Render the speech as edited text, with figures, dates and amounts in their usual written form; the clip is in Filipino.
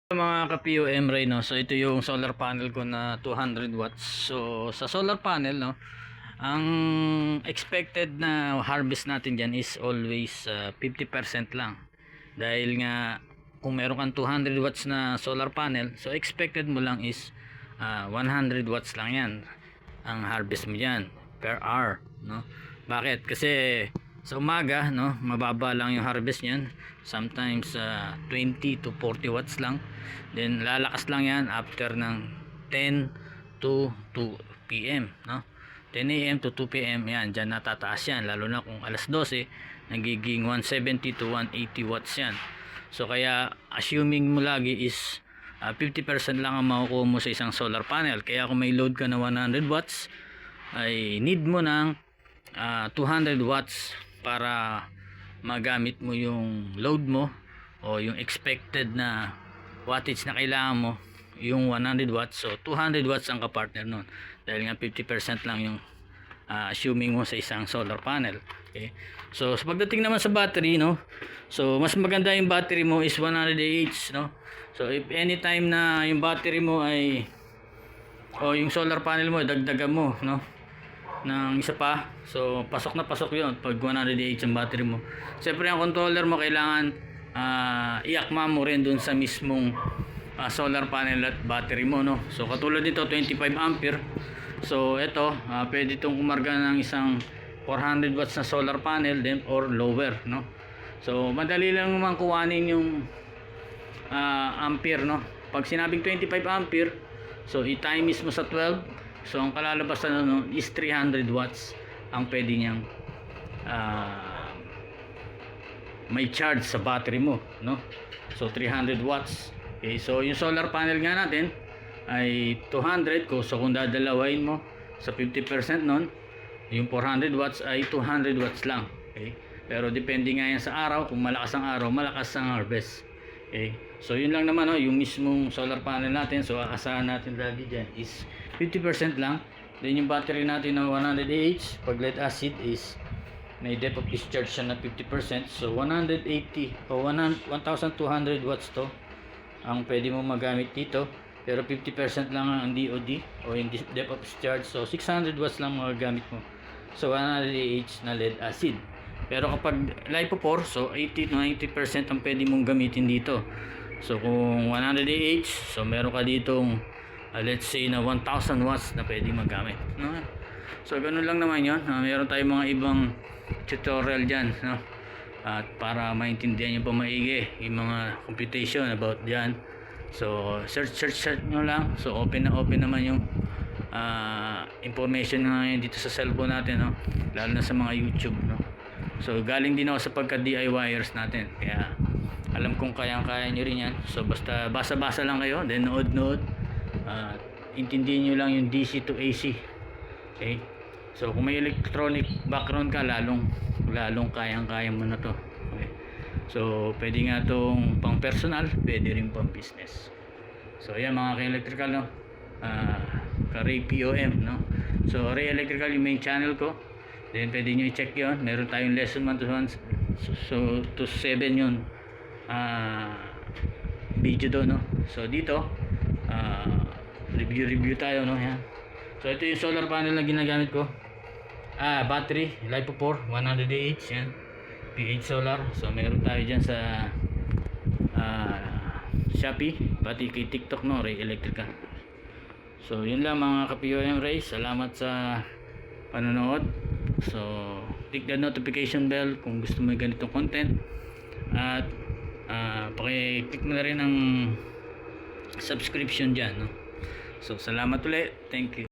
Mga ka-POM Ray, no? So ito yung solar panel ko na 200 watts. So sa solar panel, no, ang expected na harvest natin diyan is always 50% lang. Dahil nga kung meron kang 200 watts na solar panel, so expected mo lang is 100 watts lang 'yan ang harvest mo diyan per hour, no? Bakit? Kasi sa umaga, no, mababa lang yung harvest niyan. Sometimes 20 to 40 watts lang. Then lalakas lang yan after ng 10 to 2 PM, no? 10 AM to 2 PM yan, dyan natataas yan. Lalo na kung alas 12, nagiging 170 to 180 watts yan. So kaya assuming mo lagi is 50% lang ang makukuha mo sa isang solar panel. Kaya kung may load ka na 100 watts, ay need mo ng 200 watts para magamit mo yung load mo o yung expected na wattage na kailangan mo, yung 100 watts. So 200 watts ang kapartner nun, dahil nga 50% lang yung assuming mo sa isang solar panel. Okay, so sa pagdating naman sa battery, no, so mas maganda yung battery mo is 100 Ah, no. So if anytime na yung battery mo ay o yung solar panel mo dagdagan mo, no, ng isa pa, so pasok na pasok yun pag 100 ang battery mo. Siyempre ang controller mo kailangan iakma mo rin dun sa mismong solar panel at battery mo, no. So katulad nito 25 ampere, so ito pwede itong kumarga ng isang 400 watts na solar panel then or lower, no. So madali lang naman kuhanin yung ampere, no. Pag sinabing 25 ampere, so i-times mo sa 12. So ang kalalabasan no, is 300 watts ang pwede niyang may charge sa battery mo, no. So 300 watts. Okay, so yung solar panel nga natin ay 200 ko. So kung dadalawain mo sa 50% nun, yung 400 watts ay 200 watts lang. Okay, pero depende nga yan sa araw. Kung malakas ang araw, malakas ang harvest. Okay, so yun lang naman, no, yung mismong solar panel natin. So aasahan natin lagi dyan is 50% lang. Then yung battery natin na 100 pag lead acid is may depth of discharge siya na 50%. So 180 o 1200 watts to ang pwede mo magamit dito, pero 50% lang ang DOD o yung depth of discharge. So 600 watts lang magagamit mo. So 100 na lead acid. Pero kapag LiPo4, so 80 to 90% ang pwede mong gamitin dito. So kung 100 so meron ka ditong let's say na 1000 watts na pwede magamit, no? So ganun lang naman yun. Meron tayong mga ibang tutorial dyan, no? At para maintindihan nyo pa maigi yung mga computation about dyan, so search nyo lang. So open naman yung information ngayon dito sa cellphone natin, no? Lalo na sa mga YouTube, no? So galing din ako sa pagka DIYers natin, kaya alam kong kayang-kaya nyo rin yan. So basta basa-basa lang kayo, then nood intindihin nyo lang yung DC to AC. Okay, so kung may electronic background ka, lalong kayang-kaya mo na to. Okay, so pwede nga tong pang personal, pwede rin pang business. So yan mga ka-electrical, no, ka-Ray POM, no. So Ray Electrical yung main channel ko, then pwede nyo i-check yun. Meron tayong lesson 1 to 1, so to 7 yun video do, no. So dito review tayo, no. Yan. So ito yung solar panel na ginagamit ko. Battery LiPo4 100 yan, PH solar. So meron tayo dyan sa Shopee, pati kay TikTok, no, Ray Electrical. So yun lang mga ka-POM Ray, salamat sa panonood. So click the notification bell kung gusto mo ganitong content, at paki-click mo na rin ang subscription dyan, no. So salamat ulit, thank you.